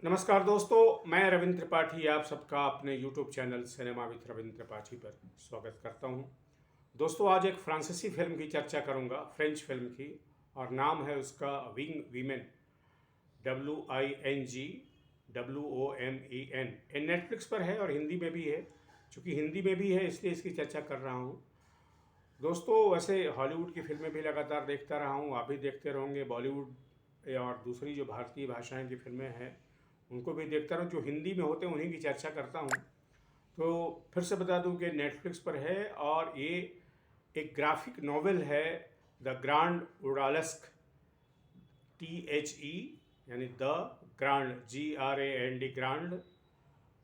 नमस्कार दोस्तों, मैं रविंद्र त्रिपाठी आप सबका अपने YouTube channel cinema with Ravindra Tripathi पर स्वागत करता हूं। दोस्तों, आज एक फ्रांसीसी फिल्म की चर्चा करूंगा, फ्रेंच फिल्म की, और नाम है उसका विंग वीमेन। WINGWOMEN। ये नेटफ्लिक्स पर है और हिंदी में भी है। चूँकि हिंदी में भी है इसलिए इसकी चर्चा कर रहा हूँ। दोस्तों, वैसे हॉलीवुड की फिल्में भी लगातार देखता रहा हूँ, आप भी देखते रहोगे। बॉलीवुड और दूसरी जो भारतीय भाषाएं की फिल्में हैं उनको भी देखता रहूँ। जो हिंदी में होते हैं उन्हीं की चर्चा करता हूँ। तो फिर से बता दूं कि नेटफ्लिक्स पर है और ये एक ग्राफिक नॉवेल है, द ग्रांड ओडालस्क। THE यानी द ग्रांड, GRAND ग्रांड,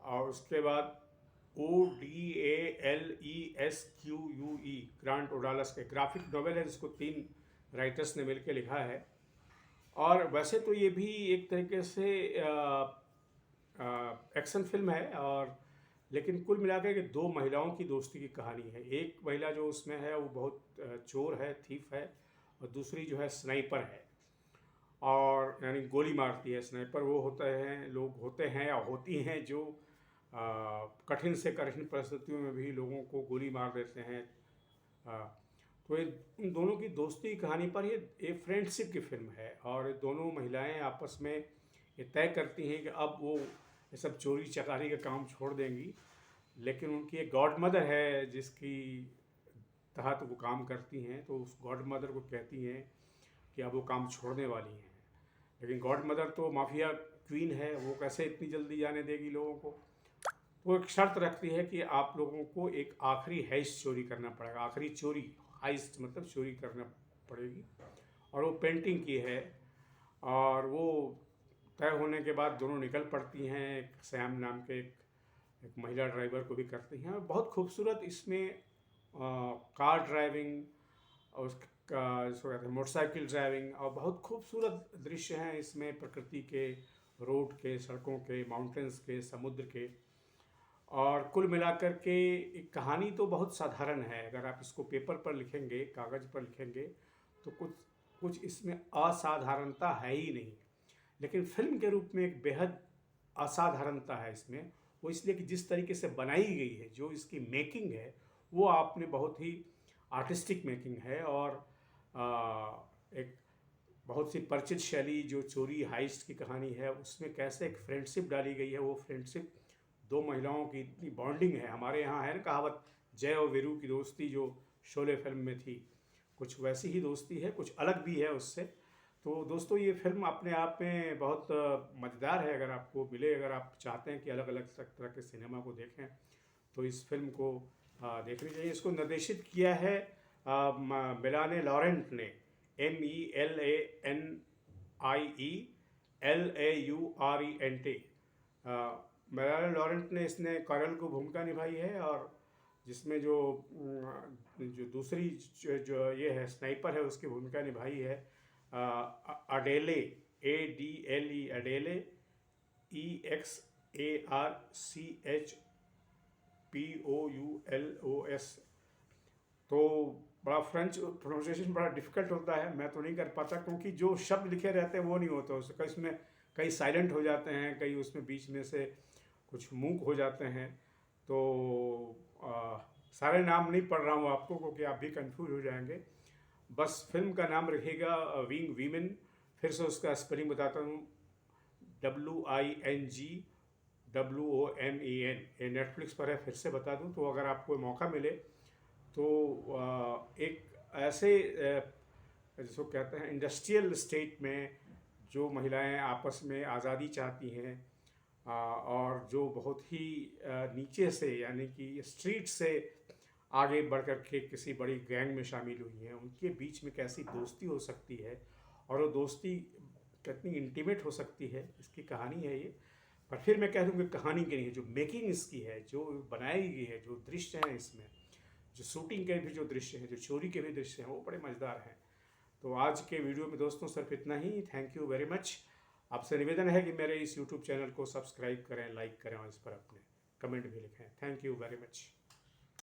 और उसके बाद ODALESQUE ग्रांड ओडालस्क। एक ग्राफिक नॉवेल है जिसको 3 राइटर्स ने मिलकर लिखा है। और वैसे तो ये भी एक तरीके से एक्शन फिल्म है, और लेकिन कुल मिलाकर के 2 महिलाओं की दोस्ती की कहानी है। एक महिला जो उसमें है वो बहुत चोर है, थीफ है, और दूसरी जो है स्नाइपर है, और यानी गोली मारती है। स्नाइपर वो होते हैं, लोग होते हैं या होती हैं जो कठिन से कठिन परिस्थितियों में भी लोगों को गोली मार देते हैं। तो ये इन दोनों की दोस्ती की कहानी पर ये फ्रेंडशिप की फिल्म है, और ये दोनों महिलाएं आपस में ये तय करती हैं कि अब वो ये सब चोरी चकारी का काम छोड़ देंगी। लेकिन उनकी एक गॉड मदर है जिसकी तहत वो काम करती हैं, तो उस गॉड मदर को कहती हैं कि अब वो काम छोड़ने वाली हैं। लेकिन गॉड मदर तो माफिया क्वीन है, वो कैसे इतनी जल्दी जाने देगी लोगों को। वो एक शर्त रखती है कि आप लोगों को एक आखिरी हेस्ट चोरी करना पड़ेगा। आखिरी चोरी, हाइस्ट मतलब चोरी करना पड़ेगी, और वो पेंटिंग की है। और वो तय होने के बाद दोनों निकल पड़ती हैं। एक सैम नाम के एक महिला ड्राइवर को भी करती हैं। और बहुत खूबसूरत इसमें कार ड्राइविंग और उसका जिसको कहते हैं मोटरसाइकिल ड्राइविंग, और बहुत खूबसूरत दृश्य हैं इसमें, प्रकृति के, रोड के, सड़कों के, माउंटेन्स के, समुद्र के। और कुल मिलाकर के एक कहानी तो बहुत साधारण है। अगर आप इसको पेपर पर लिखेंगे, कागज़ पर लिखेंगे, तो कुछ कुछ इसमें असाधारणता है ही नहीं। लेकिन फिल्म के रूप में एक बेहद असाधारणता है इसमें। वो इसलिए कि जिस तरीके से बनाई गई है, जो इसकी मेकिंग है, वो आपने बहुत ही आर्टिस्टिक मेकिंग है। और एक बहुत सी परिचित शैली जो चोरी हाइस्ट की कहानी है उसमें कैसे एक फ्रेंडशिप डाली गई है। वो फ्रेंडशिप 2 महिलाओं की इतनी बॉन्डिंग है। हमारे यहाँ है ना कहावत, जय और वीरू की दोस्ती, जो शोले फिल्म में थी, कुछ वैसी ही दोस्ती है, कुछ अलग भी है उससे। तो दोस्तों, ये फिल्म अपने आप में बहुत मज़ेदार है। अगर आपको मिले, अगर आप चाहते हैं कि अलग अलग तरह के सिनेमा को देखें, तो इस फिल्म को देखनी चाहिए। इसको निर्देशित किया है मिलाने लॉरेंट ने, MELANIE मिलाने लॉरेंट ने इसने कॉरल को भूमिका निभाई है। और जिसमें जो दूसरी जो ये है स्नाइपर है उसकी भूमिका निभाई है अडेले, ADLE, अडेले, EXARCHPOULOS। तो बड़ा फ्रेंच प्रोनाउंसिएशन बड़ा डिफिकल्ट होता है, मैं तो नहीं कर पाता, क्योंकि जो शब्द लिखे रहते हैं वो नहीं होते उसका। इसमें कई साइलेंट हो जाते हैं, कई उसमें बीच में से कुछ मूक हो जाते हैं। तो सारे नाम नहीं पढ़ रहा हूँ आपको, क्योंकि आप भी कंफ्यूज हो जाएंगे। बस फिल्म का नाम रखिएगा विंग वीमेन। फिर से उसका स्पेलिंग बताता हूँ, WINGWOMEN। ये नेटफ्लिक्स पर है, फिर से बता दूँ तो अगर आपको मौका मिले तो एक ऐसे जिसको कहते हैं इंडस्ट्रियल स्टेट में जो महिलाएं आपस में आज़ादी चाहती हैं, और जो बहुत ही नीचे से यानी कि स्ट्रीट से आगे बढ़ कर के किसी बड़ी गैंग में शामिल हुई हैं, उनके बीच में कैसी दोस्ती हो सकती है, और वो दोस्ती कितनी इंटीमेट हो सकती है, इसकी कहानी है ये। पर फिर मैं कह दूँ कि कहानी की नहीं है, जो मेकिंग इसकी है, जो बनाई गई है, जो दृश्य हैं इसमें, जो शूटिंग के भी जो दृश्य हैं, जो चोरी के भी दृश्य हैं, वो बड़े मज़ेदार हैं। तो आज के वीडियो में दोस्तों सिर्फ इतना ही। Thank you very much. आपसे निवेदन है कि मेरे इस यूट्यूब चैनल को सब्सक्राइब करें, लाइक करें, और इस पर अपने कमेंट भी लिखें। Thank you very much.